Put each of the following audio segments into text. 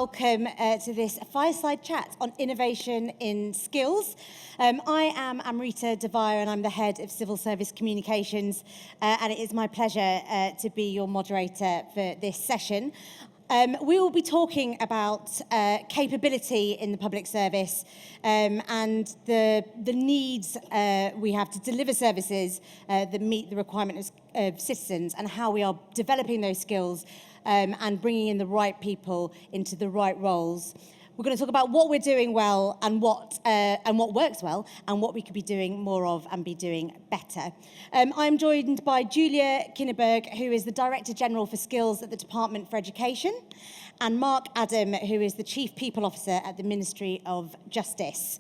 welcome to this fireside chat on innovation in skills. I am Amrita Devire and I'm the Head of Civil Service Communications, and it is my pleasure to be your moderator for this session. We will be talking about capability in the public service and the needs we have to deliver services that meet the requirements of citizens, and how we are developing those skills and bringing in the right people into the right roles. We're going to talk about what we're doing well and what works well, and what we could be doing more of and be doing better. I'm joined by Julia Kinneberg, who is the Director General for Skills at the Department for Education, and Mark Adam, who is the Chief People Officer at the Ministry of Justice.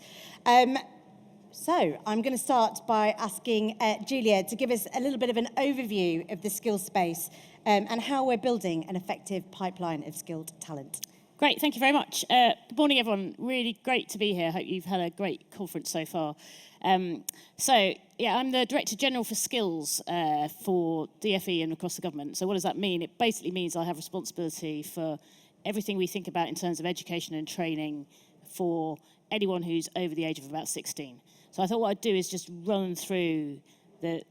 So I'm going to start by asking Julia to give us a little bit of an overview of the skills space and how we're building an effective pipeline of skilled talent. Great, thank you very much. Good morning, everyone. Really great to be here. Hope you've had a great conference so far. I'm the Director General for Skills for DFE and across the government. So what does that mean? It basically means I have responsibility for everything we think about in terms of education and training for anyone who's over the age of about 16. So I thought what I'd do is just run through the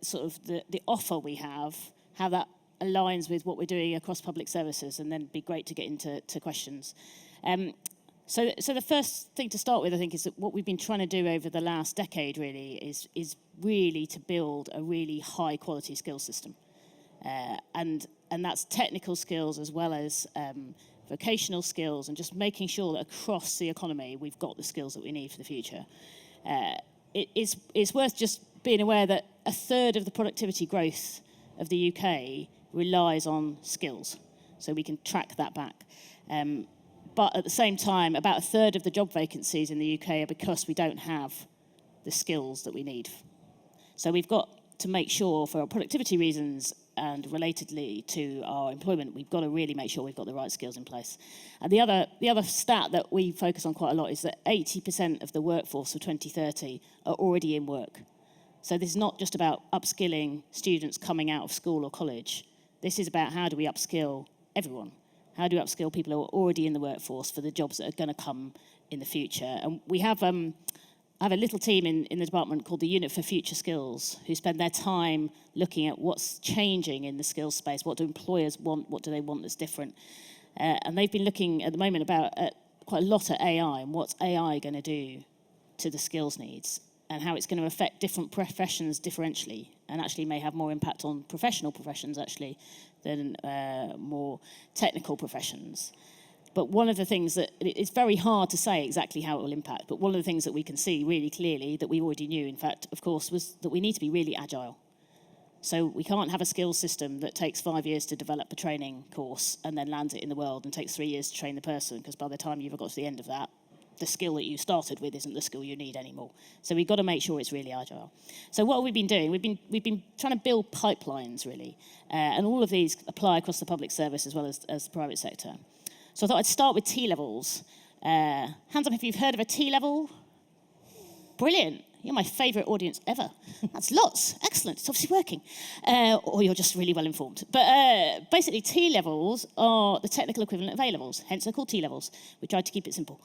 offer we have, how that aligns with what we're doing across public services, and then it'd be great to get into questions. So the first thing to start with, I think, is that what we've been trying to do over the last decade really is really to build a really high quality skills system. And that's technical skills as well as vocational skills, and just making sure that across the economy we've got the skills that we need for the future. It's worth just being aware that a third of the productivity growth of the UK relies on skills, so we can track that back. But at the same time, about a third of the job vacancies in the UK are because we don't have the skills that we need. So we've got to make sure, for our productivity reasons and relatedly to our employment, we've got to really make sure we've got the right skills in place. And the other stat that we focus on quite a lot is that 80% of the workforce for 2030 are already in work. So this is not just about upskilling students coming out of school or college. This is about how do we upskill everyone? How do we upskill people who are already in the workforce for the jobs that are going to come in the future? And we have I have a little team in the department called the Unit for Future Skills, who spend their time looking at what's changing in the skills space. What do employers want? What do they want that's different? And they've been looking at the moment about quite a lot at AI, and what's AI going to do to the skills needs, and how it's going to affect different professions differentially, and actually may have more impact on professional professions actually than more technical professions. But one of the things that, it's very hard to say exactly how it will impact, but one of the things that we can see really clearly, that we already knew, in fact, of course, was that we need to be really agile. So we can't have a skills system that takes 5 years to develop a training course and then lands it in the world and takes 3 years to train the person, because by the time you've got to the end of that, the skill that you started with isn't the skill you need anymore. So we've got to make sure it's really agile. So what have we been doing? We've been trying to build pipelines, really. And all of these apply across the public service as well as the private sector. So I thought I'd start with T-levels. Hands up if you've heard of a T-level. Brilliant. You're my favourite audience ever. That's lots. Excellent. It's obviously working. Or you're just really well informed. But basically, T-levels are the technical equivalent of A-levels. Hence, they're called T-levels. We tried to keep it simple.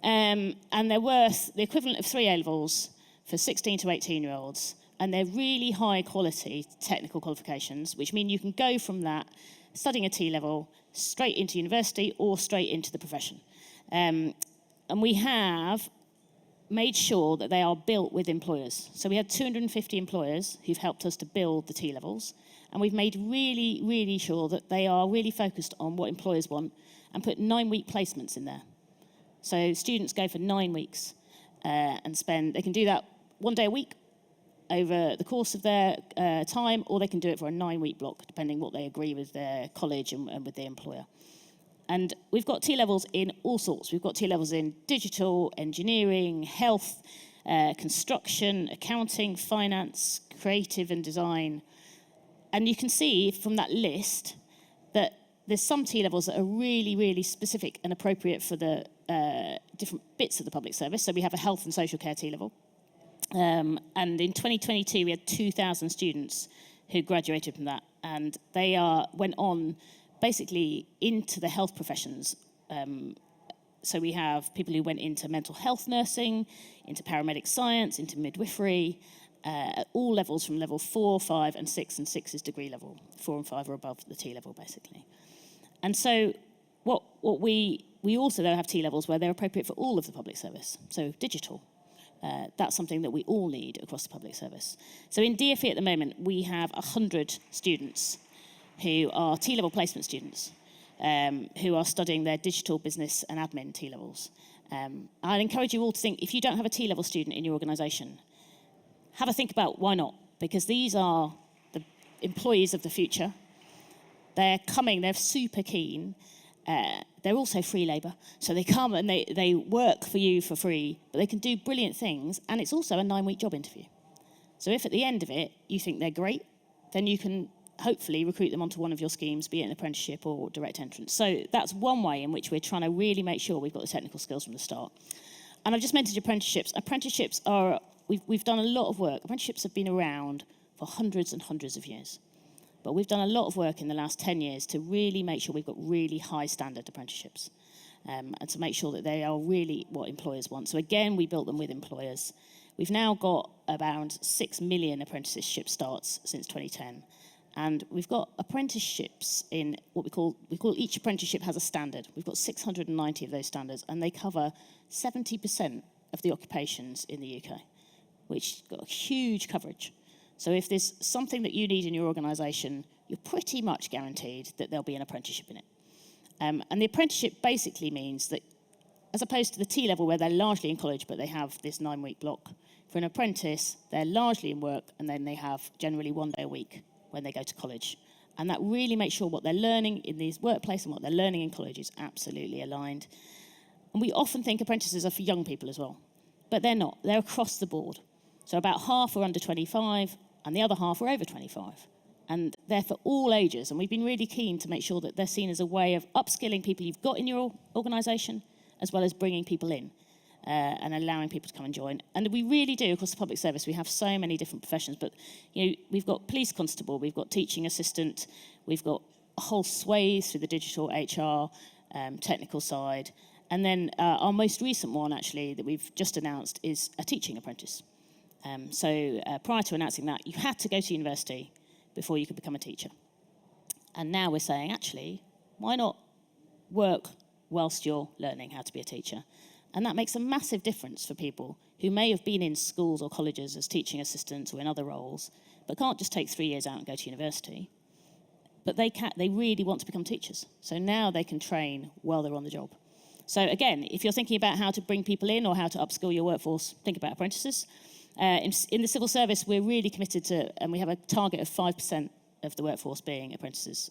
And they're worth the equivalent of 3 A-levels for 16 to 18-year-olds. And they're really high-quality technical qualifications, which mean you can go from that, studying a T-level, straight into university or straight into the profession. And we have made sure that they are built with employers. So we had 250 employers who've helped us to build the T-levels, and we've made really, really sure that they are really focused on what employers want, and put 9-week placements in there. So students go for 9 weeks and they can do that 1 day a week over the course of their time, or they can do it for a 9-week block, depending what they agree with their college and with their employer. And we've got T-levels in all sorts. We've got T-levels in digital, engineering, health, construction, accounting, finance, creative and design. And you can see from that list that there's some T-levels that are really, really specific and appropriate for the different bits of the public service. So we have a health and social care T-level. And in 2022, we had 2,000 students who graduated from that. And they went on basically into the health professions So we have people who went into mental health nursing, into paramedic science, into midwifery, at all levels from level 4, 5, and 6, and 6 is degree level. 4 and 5 are above the T level, basically. And so what we also though have T levels where they're appropriate for all of the public service. So digital, that's something that we all need across the public service. So in DfE at the moment, we have 100 students who are T-level placement students who are studying their digital business and admin T-levels. I'd encourage you all to think, if you don't have a T-level student in your organisation, have a think about why not, because these are the employees of the future. They're coming, they're super keen. They're also free labour, so they come and they work for you for free, but they can do brilliant things, and it's also a 9-week job interview. So if at the end of it you think they're great, then you can hopefully recruit them onto one of your schemes, be it an apprenticeship or direct entrance. So that's one way in which we're trying to really make sure we've got the technical skills from the start. And I've just mentioned apprenticeships. Apprenticeships are, we've done a lot of work. Apprenticeships have been around for hundreds and hundreds of years. But we've done a lot of work in the last 10 years to really make sure we've got really high standard apprenticeships and to make sure that they are really what employers want. So again, we built them with employers. We've now got around 6 million apprenticeship starts since 2010. And we've got apprenticeships in what we call each apprenticeship has a standard. We've got 690 of those standards, and they cover 70% of the occupations in the UK, which got a huge coverage. So if there's something that you need in your organisation, you're pretty much guaranteed that there'll be an apprenticeship in it. And the apprenticeship basically means that, as opposed to the T-level where they're largely in college, but they have this 9-week block, for an apprentice, they're largely in work, and then they have generally 1 day a week when they go to college. And that really makes sure what they're learning in these workplace and what they're learning in college is absolutely aligned. And we often think apprentices are for young people as well, but they're not. They're across the board. So about half are under 25, and the other half are over 25. And they're for all ages, and we've been really keen to make sure that they're seen as a way of upskilling people you've got in your organisation, as well as bringing people in. And allowing people to come and join. And we really do, across the public service, we have so many different professions, but we've got police constable, we've got teaching assistant, we've got a whole swathe through the digital HR, technical side, and then our most recent one, actually, that we've just announced is a teaching apprentice. So prior to announcing that, you had to go to university before you could become a teacher. And now we're saying, actually, why not work whilst you're learning how to be a teacher? And that makes a massive difference for people who may have been in schools or colleges as teaching assistants or in other roles, but can't just take 3 years out and go to university. But they really want to become teachers. So now they can train while they're on the job. So again, if you're thinking about how to bring people in or how to upskill your workforce, think about apprentices. In the civil service, we're really committed to, and we have a target of 5% of the workforce being apprentices.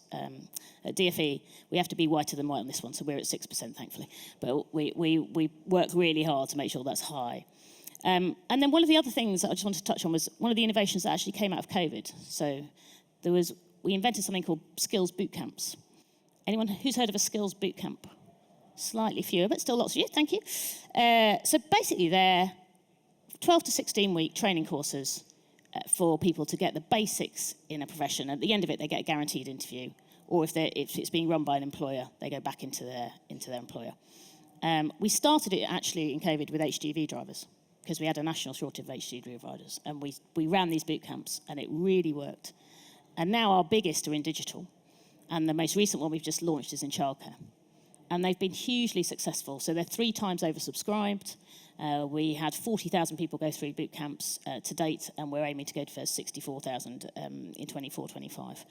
At DfE, we have to be whiter than white on this one, so we're at 6%, thankfully. But we work really hard to make sure that's high. And then one of the other things that I just wanted to touch on was one of the innovations that actually came out of COVID. So we invented something called skills boot camps. Anyone who's heard of a skills boot camp? Slightly fewer, but still lots of you, thank you. So basically they're 12 to 16 week training courses for people to get the basics in a profession. At the end of it, they get a guaranteed interview, or if it's being run by an employer, they go back into their employer. We started it actually in COVID with HGV drivers, because we had a national shortage of HGV drivers, and we ran these boot camps, and it really worked. And now our biggest are in digital, and the most recent one we've just launched is in childcare. And they've been hugely successful. So they're 3 times oversubscribed. We had 40,000 people go through boot camps to date, and we're aiming to go to 64,000 in 24-25.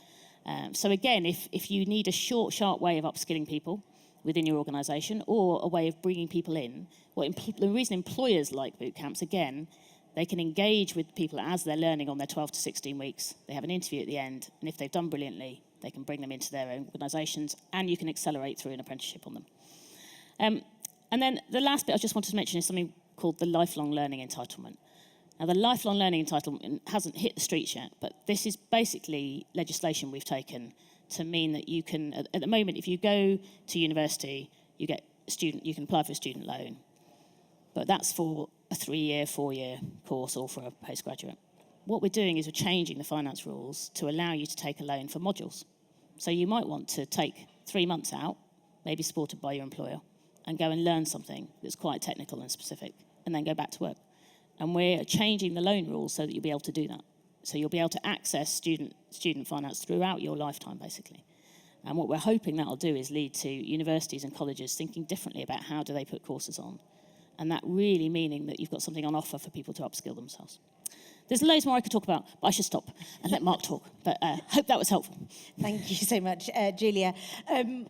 So again, if you need a short, sharp way of upskilling people within your organisation or a way of bringing people in, the reason employers like boot camps, again, they can engage with people as they're learning on their 12 to 16 weeks. They have an interview at the end, and if they've done brilliantly, they can bring them into their own organisations, and you can accelerate through an apprenticeship on them. And then the last bit I just wanted to mention is something called the lifelong learning entitlement. Now, the lifelong learning entitlement hasn't hit the streets yet, but this is basically legislation we've taken to mean that you can, at the moment, if you go to university, you can apply for a student loan. But that's for a 3-year, 4-year course or for a postgraduate. What we're doing is we're changing the finance rules to allow you to take a loan for modules. So you might want to take 3 months out, maybe supported by your employer, and go and learn something that's quite technical and specific, and then go back to work. And we're changing the loan rules so that you'll be able to do that. So you'll be able to access student finance throughout your lifetime, basically. And what we're hoping that'll do is lead to universities and colleges thinking differently about how do they put courses on. And that really meaning that you've got something on offer for people to upskill themselves. There's loads more I could talk about, but I should stop and let Mark talk. But hope that was helpful. Thank you so much, Julia.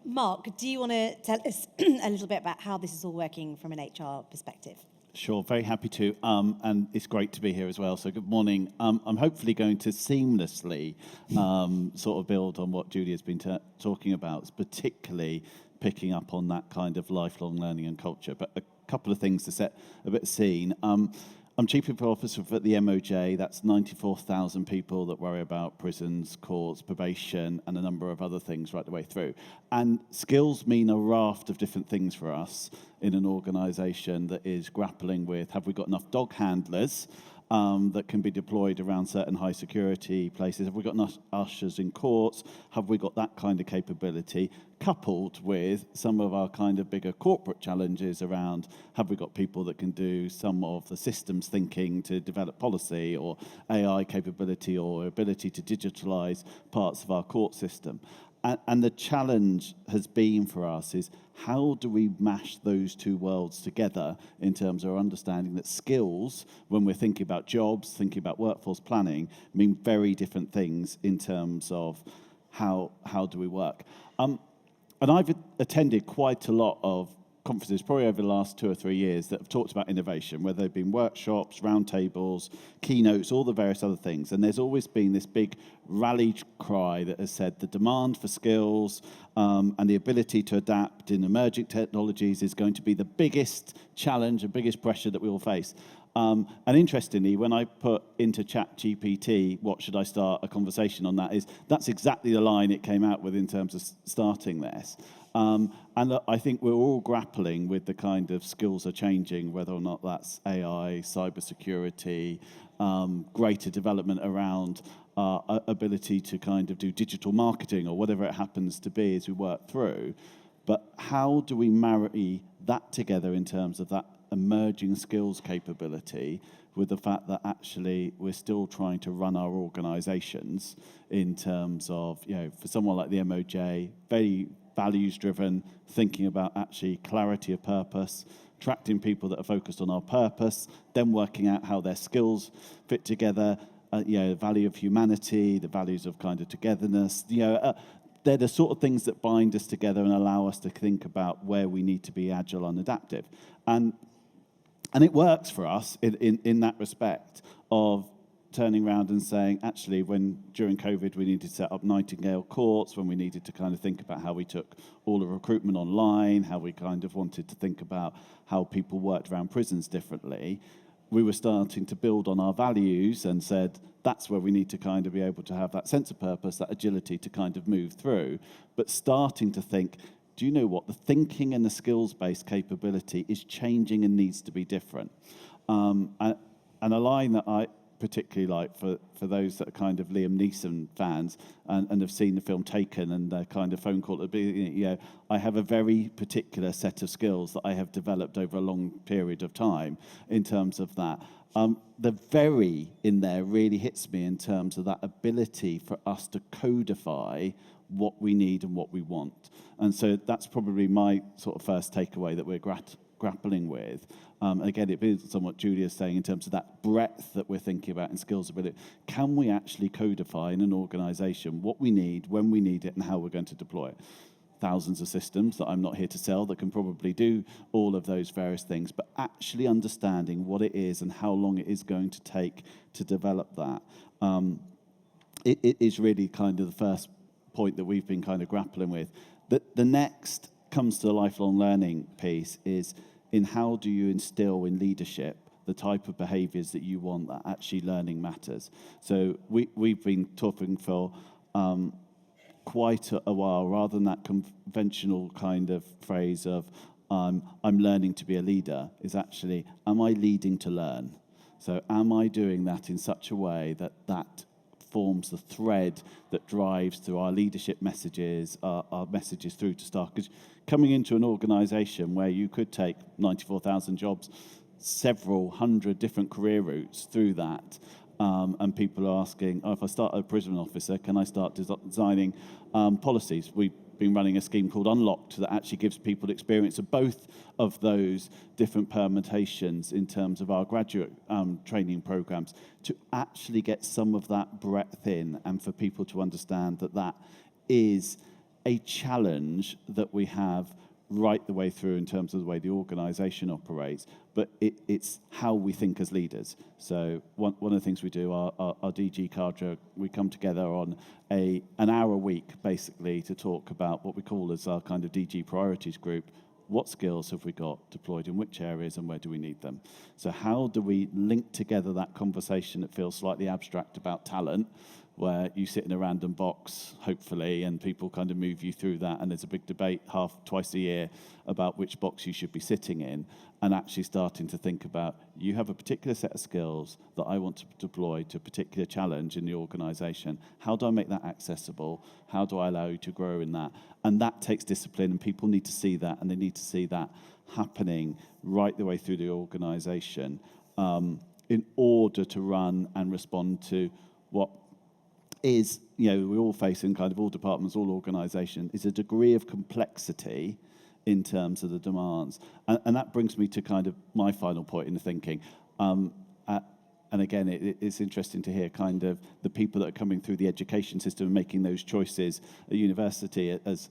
Mark, do you want to tell us a little bit about how this is all working from an HR perspective? Sure, very happy to, and it's great to be here as well. So good morning. I'm hopefully going to seamlessly sort of build on what Julia's been talking about, particularly picking up on that kind of lifelong learning and culture. But a couple of things to set a bit of scene. I'm Chief People Officer for the MOJ. That's 94,000 people that worry about prisons, courts, probation, and a number of other things right the way through. And skills mean a raft of different things for us in an organisation that is grappling with, have we got enough dog handlers that can be deployed around certain high security places? Have we got enough ushers in courts? Have we got that kind of capability? Coupled with some of our kind of bigger corporate challenges around, have we got people that can do some of the systems thinking to develop policy or AI capability or ability to digitalise parts of our court system? And the challenge has been for us is how do we mash those two worlds together in terms of our understanding that skills, when we're thinking about jobs, thinking about workforce planning, mean very different things in terms of how do we work. And I've attended quite a lot of conferences, probably over the last 2 or 3 years, that have talked about innovation, whether they've been workshops, roundtables, keynotes, all the various other things. And there's always been this big rally cry that has said the demand for skills and the ability to adapt in emerging technologies is going to be the biggest challenge and biggest pressure that we will face. And interestingly, when I put into ChatGPT, what should I start a conversation on that's exactly the line it came out with in terms of starting this. And I think we're all grappling with the kind of skills are changing, whether or not that's AI, cybersecurity, greater development around our ability to kind of do digital marketing or whatever it happens to be as we work through. But how do we marry that together in terms of that emerging skills capability with the fact that actually we're still trying to run our organisations in terms of, for someone like the MOJ, very values-driven, thinking about actually clarity of purpose, attracting people that are focused on our purpose, then working out how their skills fit together, the value of humanity, the values of kind of togetherness, they're the sort of things that bind us together and allow us to think about where we need to be agile and adaptive. And it works for us in that respect of turning around and saying, actually, when during COVID we needed to set up Nightingale courts, when we needed to kind of think about how we took all the recruitment online, how we kind of wanted to think about how people worked around prisons differently, we were starting to build on our values and said, that's where we need to kind of be able to have that sense of purpose, that agility to kind of move through, but starting to think, do you know what? The thinking and the skills-based capability is changing and needs to be different. And a line that I particularly like for those that are kind of Liam Neeson fans and have seen the film Taken and the kind of phone call, I have a very particular set of skills that I have developed over a long period of time in terms of that. The very in there really hits me in terms of that ability for us to codify what we need and what we want. And so that's probably my sort of first takeaway that we're grappling with. Again, it builds on what Julia's saying in terms of that breadth that we're thinking about in skills ability. Can we actually codify in an organisation what we need, when we need it, and how we're going to deploy it? Thousands of systems that I'm not here to sell that can probably do all of those various things, but actually understanding what it is and how long it is going to take to develop that. It is really kind of the first point that we've been kind of grappling with. The next comes to the lifelong learning piece is in how do you instill in leadership the type of behaviours that you want that actually learning matters. So we've been talking for quite a while, rather than that conventional kind of phrase of I'm learning to be a leader, is actually, am I leading to learn? So am I doing that in such a way that forms the thread that drives through our leadership messages, our messages through to staff. Because coming into an organisation where you could take 94,000 jobs, several hundred different career routes through that, and people are asking, if I start as a prison officer, can I start designing policies? We've been running a scheme called Unlocked that actually gives people experience of both of those different permutations in terms of our graduate training programs to actually get some of that breadth in, and for people to understand that that is a challenge that we have right the way through in terms of the way the organisation operates, but it's how we think as leaders. So one of the things we do, our DG cadre, we come together on an hour a week, basically, to talk about what we call as our kind of DG priorities group. What skills have we got deployed in which areas and where do we need them? So how do we link together that conversation that feels slightly abstract about talent, where you sit in a random box, hopefully, and people kind of move you through that, and there's a big debate twice a year about which box you should be sitting in, and actually starting to think about, you have a particular set of skills that I want to deploy to a particular challenge in the organisation. How do I make that accessible? How do I allow you to grow in that? And that takes discipline, and people need to see that, and they need to see that happening right the way through the organisation in order to run and respond to what is, we all face in kind of all departments, all organisations, is a degree of complexity in terms of the demands. And that brings me to kind of my final point in the thinking. And again, it's interesting to hear kind of the people that are coming through the education system and making those choices at university. As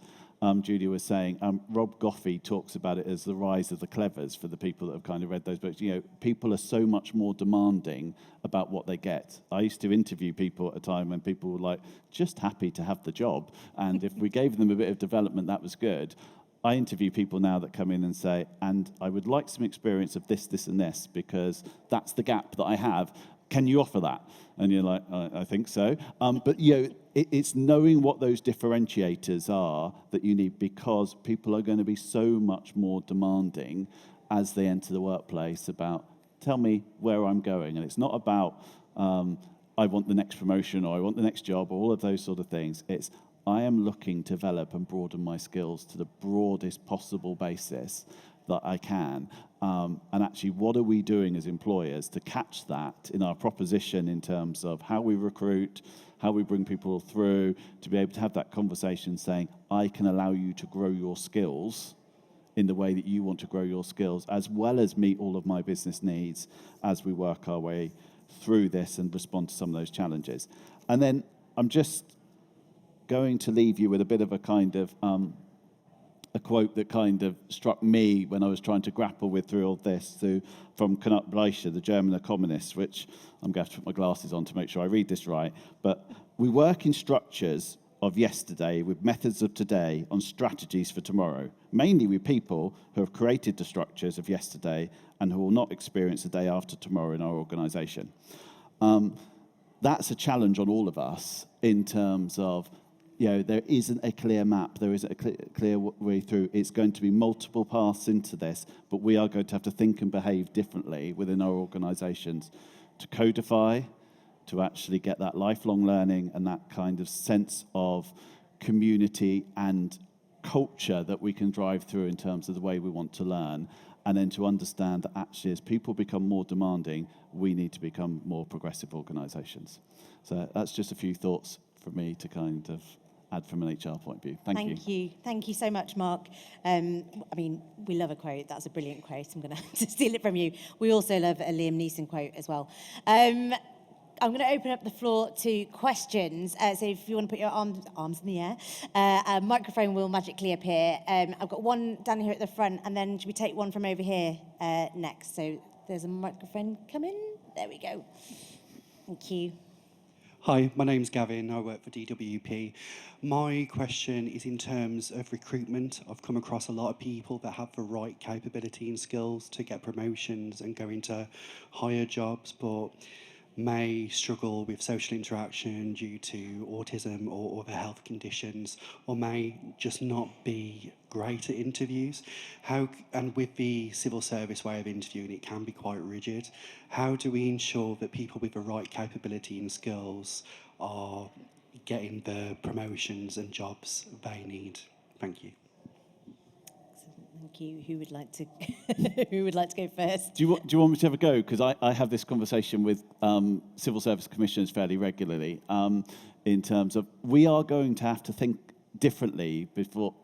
Julia was saying, Rob Goffey talks about it as the rise of the clevers for the people that have kind of read those books. People are so much more demanding about what they get. I used to interview people at a time when people were like, just happy to have the job. And if we gave them a bit of development, that was good. I interview people now that come in and say, and I would like some experience of this, this, and this, because that's the gap that I have. Can you offer that? And you're like, I think so. But it's knowing what those differentiators are that you need, because people are going to be so much more demanding as they enter the workplace about, tell me where I'm going. And it's not about, I want the next promotion or I want the next job or all of those sort of things. It's, I am looking to develop and broaden my skills to the broadest possible basis that I can. And actually, what are we doing as employers to catch that in our proposition in terms of how we recruit, how we bring people through, to be able to have that conversation saying, I can allow you to grow your skills in the way that you want to grow your skills, as well as meet all of my business needs as we work our way through this and respond to some of those challenges. And then I'm just going to leave you with a bit of a kind of a quote that kind of struck me when I was trying to grapple with through all this, from Knut Bleischer, the German economist, which I'm going to have to put my glasses on to make sure I read this right. But we work in structures of yesterday with methods of today on strategies for tomorrow, mainly with people who have created the structures of yesterday and who will not experience the day after tomorrow in our organisation. That's a challenge on all of us in terms of, there isn't a clear map, there isn't a clear way through. It's going to be multiple paths into this, but we are going to have to think and behave differently within our organisations to codify, to actually get that lifelong learning and that kind of sense of community and culture that we can drive through in terms of the way we want to learn, and then to understand that actually as people become more demanding, we need to become more progressive organisations. So that's just a few thoughts from me to kind of add from an HR point of view. Thank you. Thank you so much, Mark. We love a quote. That's a brilliant quote. I'm going to have to steal it from you. We also love a Liam Neeson quote as well. I'm going to open up the floor to questions. So if you want to put your arms in the air, a microphone will magically appear. I've got one down here at the front, and then should we take one from over here next? So there's a microphone coming. There we go. Thank you. Hi, my name's Gavin. I work for DWP. My question is in terms of recruitment. I've come across a lot of people that have the right capability and skills to get promotions and go into higher jobs, but may struggle with social interaction due to autism or other health conditions, or may just not be great at interviews. And with the civil service way of interviewing, it can be quite rigid. How do we ensure that people with the right capability and skills are getting the promotions and jobs they need? Thank you. Thank you. Who would like to who would like to go first? Do you want me to have a go? Because I have this conversation with civil service commissioners fairly regularly in terms of we are going to have to think differently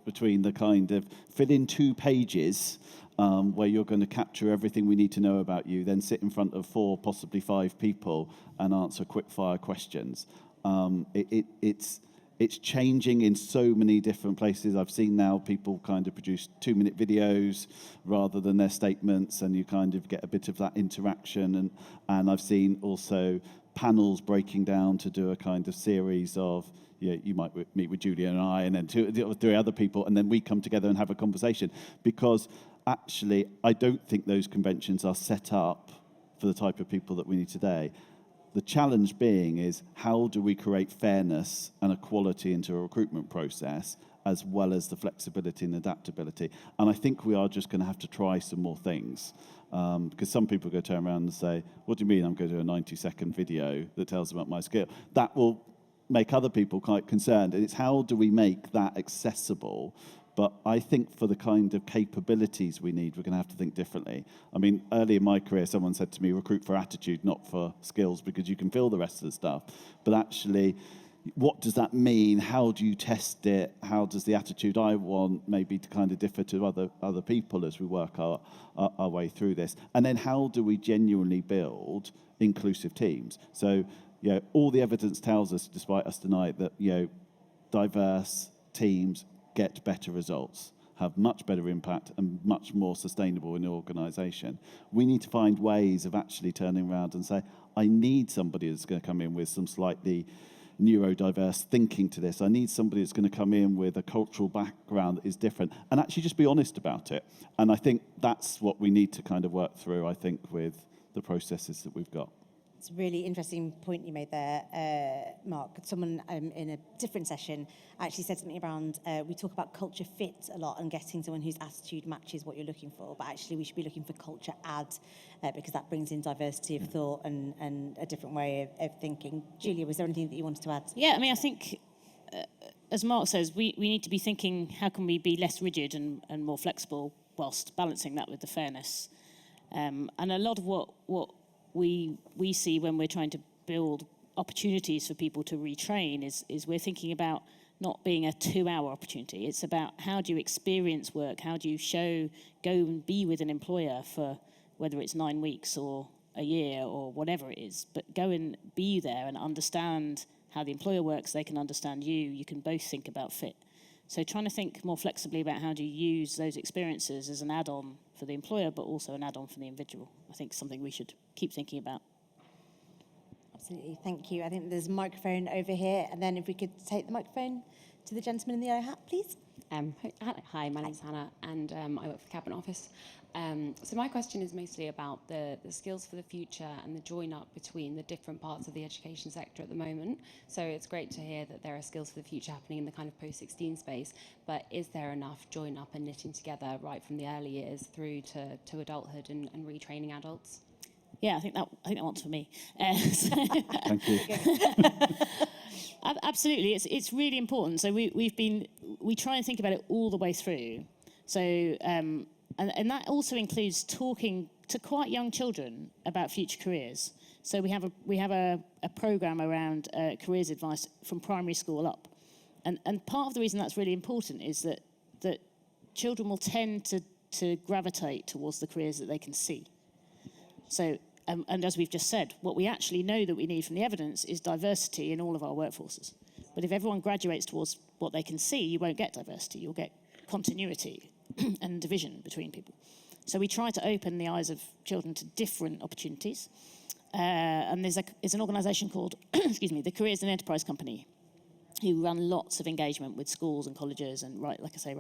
between the kind of fill in 2 pages where you're going to capture everything we need to know about you, then sit in front of 4, possibly 5 people and answer quick-fire questions. It's changing in so many different places. I've seen now people kind of produce 2-minute videos rather than their statements, and you kind of get a bit of that interaction. And I've seen also panels breaking down to do a kind of series of, you might meet with Julia and I, and then 2 or 3 other people, and then we come together and have a conversation. Because actually, I don't think those conventions are set up for the type of people that we need today. The challenge being is how do we create fairness and equality into a recruitment process as well as the flexibility and adaptability. And I think we are just going to have to try some more things. Because some people go turn around and say, what do you mean I'm going to do a 90-second video that tells about my skill? That will make other people quite concerned. And it's how do we make that accessible? But I think for the kind of capabilities we need, we're going to have to think differently. I mean, early in my career, someone said to me, recruit for attitude, not for skills, because you can feel the rest of the stuff. But actually, what does that mean? How do you test it? How does the attitude I want maybe to kind of differ to other people as we work our way through this? And then how do we genuinely build inclusive teams? So, all the evidence tells us, despite us tonight, that, diverse teams get better results, have much better impact and much more sustainable in the organisation. We need to find ways of actually turning around and say, I need somebody that's going to come in with some slightly neurodiverse thinking to this. I need somebody that's going to come in with a cultural background that is different and actually just be honest about it. And I think that's what we need to kind of work through, I think, with the processes that we've got. It's a really interesting point you made there, Mark. Someone in a different session actually said something around, we talk about culture fit a lot and getting someone whose attitude matches what you're looking for, but actually we should be looking for culture add, because that brings in diversity of thought and a different way of thinking. Julia, was there anything that you wanted to add? Yeah, I mean, I think, as Mark says, we need to be thinking, how can we be less rigid and more flexible whilst balancing that with the fairness? And a lot of what we see when we're trying to build opportunities for people to retrain is we're thinking about not being a 2-hour opportunity. It's about how do you experience work? How do you go and be with an employer for whether it's 9 weeks or a year or whatever it is, but go and be there and understand how the employer works. They can understand you. You can both think about fit. So trying to think more flexibly about how do you use those experiences as an add-on for the employer, but also an add-on for the individual, I think is something we should keep thinking about. Absolutely, thank you. I think there's a microphone over here, and then if we could take the microphone to the gentleman in the yellow hat, please. Hi, my name's Hannah, and I work for the Cabinet Office. So my question is mostly about the skills for the future and the join-up between the different parts of the education sector at the moment. So it's great to hear that there are skills for the future happening in the kind of post-16 space, but is there enough join-up and knitting together right from the early years through to adulthood and retraining adults? Yeah, I think that one's for me. Thank you. Absolutely, it's really important. So we try and think about it all the way through. So and that also includes talking to quite young children about future careers. So we have a program around careers advice from primary school up, and part of the reason that's really important is that children will tend to gravitate towards the careers that they can see. So. And as we've just said, what we actually know that we need from the evidence is diversity in all of our workforces. But if everyone graduates towards what they can see, you won't get diversity. You'll get continuity and division between people. So we try to open the eyes of children to different opportunities. And there's an organisation called, the Careers and Enterprise Company, who run lots of engagement with schools and colleges and, right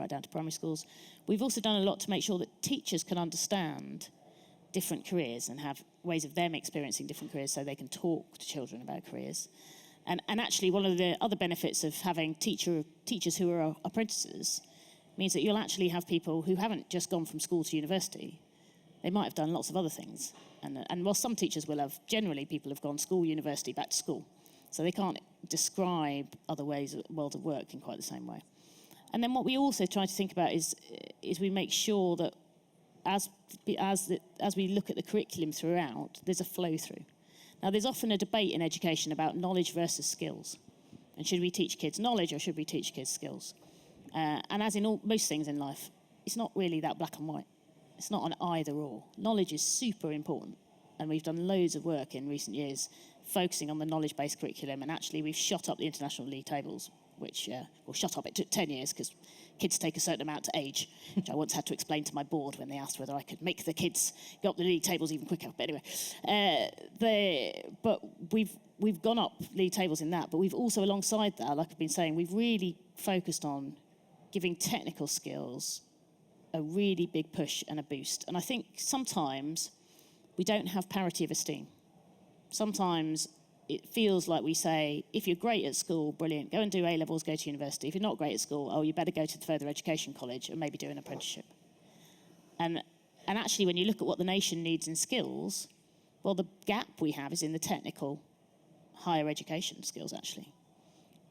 down to primary schools. We've also done a lot to make sure that teachers can understand different careers and have ways of them experiencing different careers so they can talk to children about careers. And actually, one of the other benefits of having teachers who are apprentices means that you'll actually have people who haven't just gone from school to university. They might have done lots of other things. And while some teachers will have, generally people have gone school, university, back to school. So they can't describe other ways of world of work in quite the same way. And then what we also try to think about is we make sure that as we look at the curriculum throughout, there's a flow through. Now, there's often a debate in education about knowledge versus skills. And should we teach kids knowledge or should we teach kids skills? And as in most things in life, it's not really that black and white. It's not an either or. Knowledge is super important. And we've done loads of work in recent years focusing on the knowledge-based curriculum. And actually, we've shot up the international league tables, which, shot up, it took 10 years because kids take a certain amount to age, which I once had to explain to my board when they asked whether I could make the kids go up the league tables even quicker. But anyway, but we've gone up league tables in that, but we've also, alongside that, like I've been saying, we've really focused on giving technical skills a really big push and a boost. And I think sometimes we don't have parity of esteem. Sometimes it feels like we say, if you're great at school, brilliant, go and do A-levels, go to university. If you're not great at school, oh, you better go to the further education college and maybe do an apprenticeship. And actually, when you look at what the nation needs in skills, well, the gap we have is in the technical higher education skills, actually.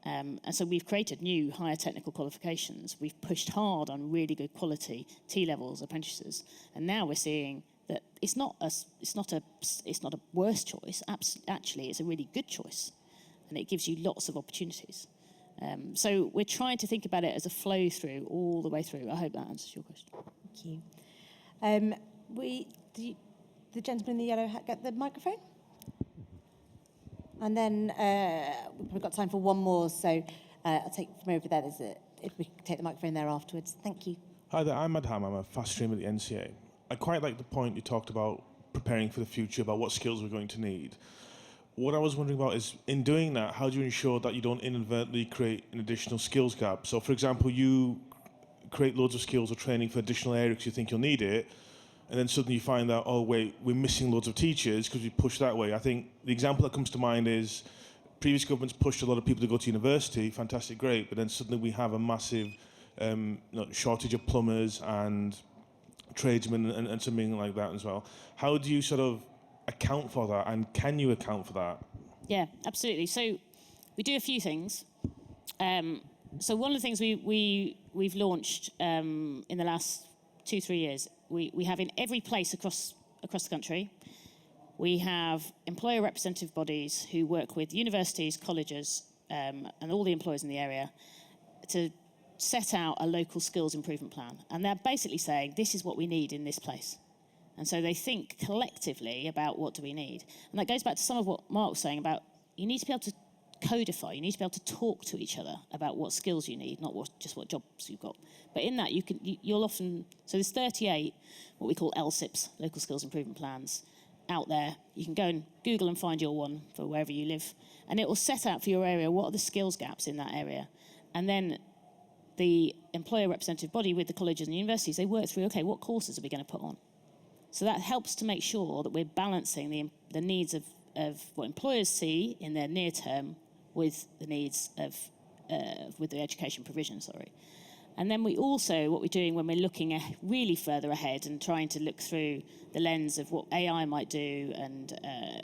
And so we've created new higher technical qualifications. We've pushed hard on really good quality T-levels, apprentices. And now we're seeing that it's not a worse choice. Actually, it's a really good choice, and it gives you lots of opportunities. So we're trying to think about it as a flow through all the way through. I hope that answers your question. Thank you. The gentleman in the yellow hat get the microphone, and then we've got time for one more. So I'll take from over there. If we can take the microphone there afterwards. Thank you. Hi there, I'm Adham. I'm a fast streamer at the NCA. I quite like the point you talked about preparing for the future, about what skills we're going to need. What I was wondering about is, in doing that, how do you ensure that you don't inadvertently create an additional skills gap? So, for example, you create loads of skills or training for additional areas because you think you'll need it, and then suddenly you find out, oh, wait, we're missing loads of teachers because we push that way. I think the example that comes to mind is previous governments pushed a lot of people to go to university, fantastic, great, but then suddenly we have a massive shortage of plumbers and tradesmen and something like that as well. How do you sort of account for that, and can you account for that? Yeah, absolutely. So we do a few things. So one of the things we've launched in the last 2-3 years, we have in every place across the country, we have employer representative bodies who work with universities, colleges, and all the employers in the area to set out a local skills improvement plan. And they're basically saying, this is what we need in this place. And so they think collectively about what do we need. And that goes back to some of what Mark was saying about you need to be able to codify, you need to be able to talk to each other about what skills you need, not just what jobs you've got. But in that, you'll often, so there's 38 what we call LSIPs, local skills improvement plans, out there. You can go and Google and find your one for wherever you live. And it will set out for your area what are the skills gaps in that area. And then the employer representative body with the colleges and universities, they work through, okay, what courses are we going to put on? So that helps to make sure that we're balancing the needs of what employers see in their near term with the needs of with the education provision, And then we also, what we're doing when we're looking really further ahead and trying to look through the lens of what AI might do and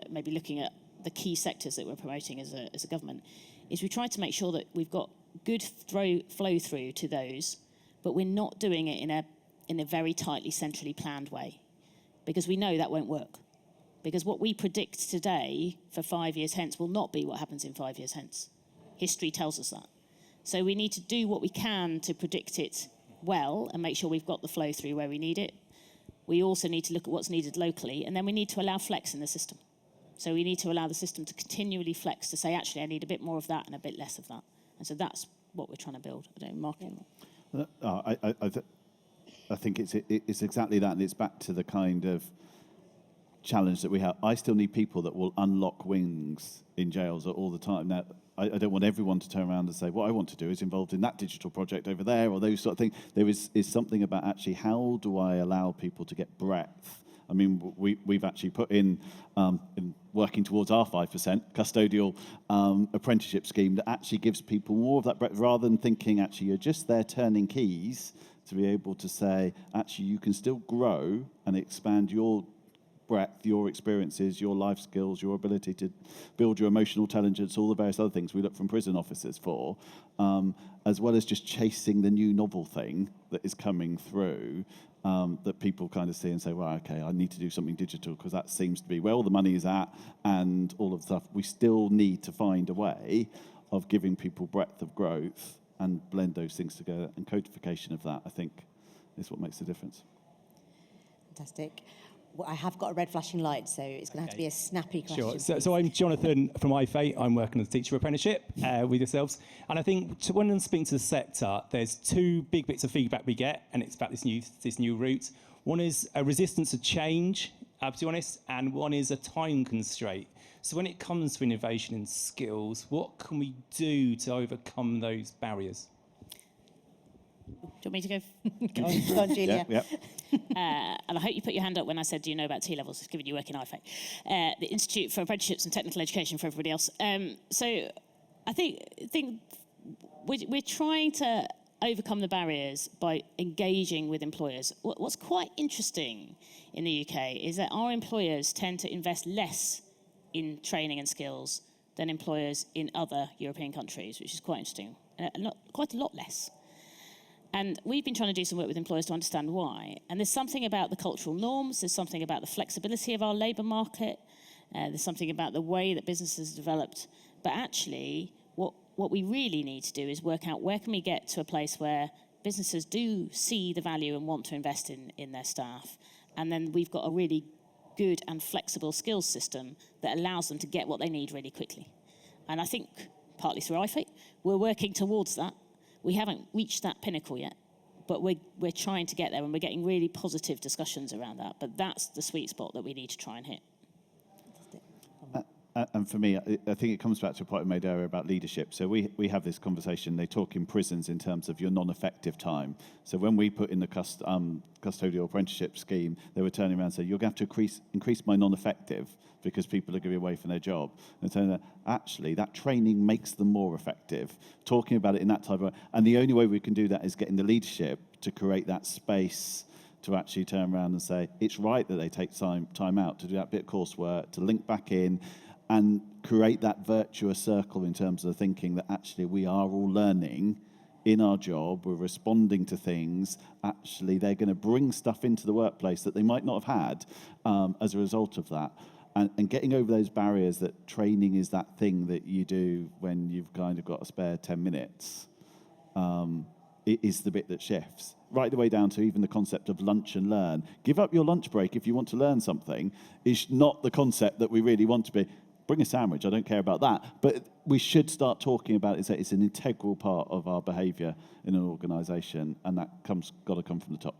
maybe looking at the key sectors that we're promoting as a government, is we try to make sure that we've got good flow through to those, but we're not doing it in a very tightly centrally planned way, because we know that won't work. Because what we predict today for 5 years hence will not be what happens in 5 years hence. History tells us that. So we need to do what we can to predict it well and make sure we've got the flow through where we need it. We also need to look at what's needed locally, and then we need to allow flex in the system. So we need to allow the system to continually flex to say, actually, I need a bit more of that and a bit less of that. And so that's what we're trying to build. I don't know, Mark. I think it's exactly that, and it's back to the kind of challenge that we have. I still need people that will unlock wings in jails all the time. Now, I don't want everyone to turn around and say, what I want to do is involved in that digital project over there, or those sort of things. There is something about actually, how do I allow people to get breadth? I mean, we've actually put in working towards our 5% custodial apprenticeship scheme that actually gives people more of that breadth, rather than thinking, actually, you're just there turning keys, to be able to say, actually, you can still grow and expand your breadth, your experiences, your life skills, your ability to build your emotional intelligence, all the various other things we look from prison officers for, as well as just chasing the new novel thing that is coming through, that people kind of see and say, well, okay, I need to do something digital because that seems to be where all the money is at and all of the stuff. We still need to find a way of giving people breadth of growth and blend those things together. And codification of that, I think, is what makes the difference. Fantastic. Well, I have got a red flashing light, so it's going to have to be a snappy question. Sure. So I'm Jonathan from iFate. I'm working on the teacher apprenticeship with yourselves. And I think when I'm speaking to the sector, there's two big bits of feedback we get, and it's about this new route. One is a resistance to change, to be honest, and one is a time constraint. So when it comes to innovation and skills, what can we do to overcome those barriers? Do you want me to go? Go on, Julia. Yeah. And I hope you put your hand up when I said, do you know about T-levels, given you work in IFA, the Institute for Apprenticeships and Technical Education for everybody else. So I think we're trying to overcome the barriers by engaging with employers. What's quite interesting in the UK is that our employers tend to invest less in training and skills than employers in other European countries, which is quite interesting, quite a lot less. And we've been trying to do some work with employers to understand why. And there's something about the cultural norms, there's something about the flexibility of our labour market, there's something about the way that businesses developed. But actually, what we really need to do is work out where can we get to a place where businesses do see the value and want to invest in their staff. And then we've got a really good and flexible skills system that allows them to get what they need really quickly. And I think, partly through iFate, we're working towards that. We haven't reached that pinnacle yet, but we're trying to get there, and we're getting really positive discussions around that. But that's the sweet spot that we need to try and hit. And for me, I think it comes back to a point I made earlier about leadership. So we have this conversation. They talk in prisons in terms of your non-effective time. So when we put in the custodial apprenticeship scheme, they were turning around and saying, you're going to have to increase my non-effective because people are going to be away from their job. And so actually, that training makes them more effective. Talking about it in that type of way. And the only way we can do that is getting the leadership to create that space to actually turn around and say, it's right that they take time out to do that bit of coursework, to link back in, and create that virtuous circle in terms of thinking that actually we are all learning in our job, we're responding to things, actually they're going to bring stuff into the workplace that they might not have had as a result of that. And getting over those barriers that training is that thing that you do when you've kind of got a spare 10 minutes, it is the bit that shifts. Right the way down to even the concept of lunch and learn. Give up your lunch break if you want to learn something is not the concept that we really want to be. Bring a sandwich, I don't care about that. But we should start talking about it. It's an integral part of our behaviour in an organisation, and that got to come from the top.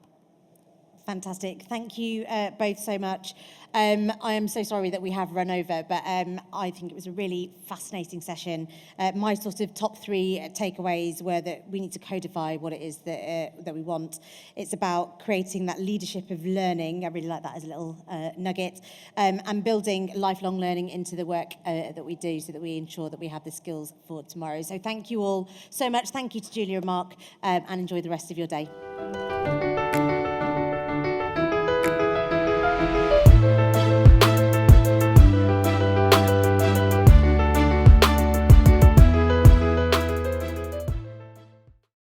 Fantastic. Thank you both so much. I am so sorry that we have run over, but I think it was a really fascinating session. My sort of top three takeaways were that we need to codify what it is that we want. It's about creating that leadership of learning. I really like that as a little nugget. And building lifelong learning into the work that we do so that we ensure that we have the skills for tomorrow. So thank you all so much. Thank you to Julia and Mark, and enjoy the rest of your day.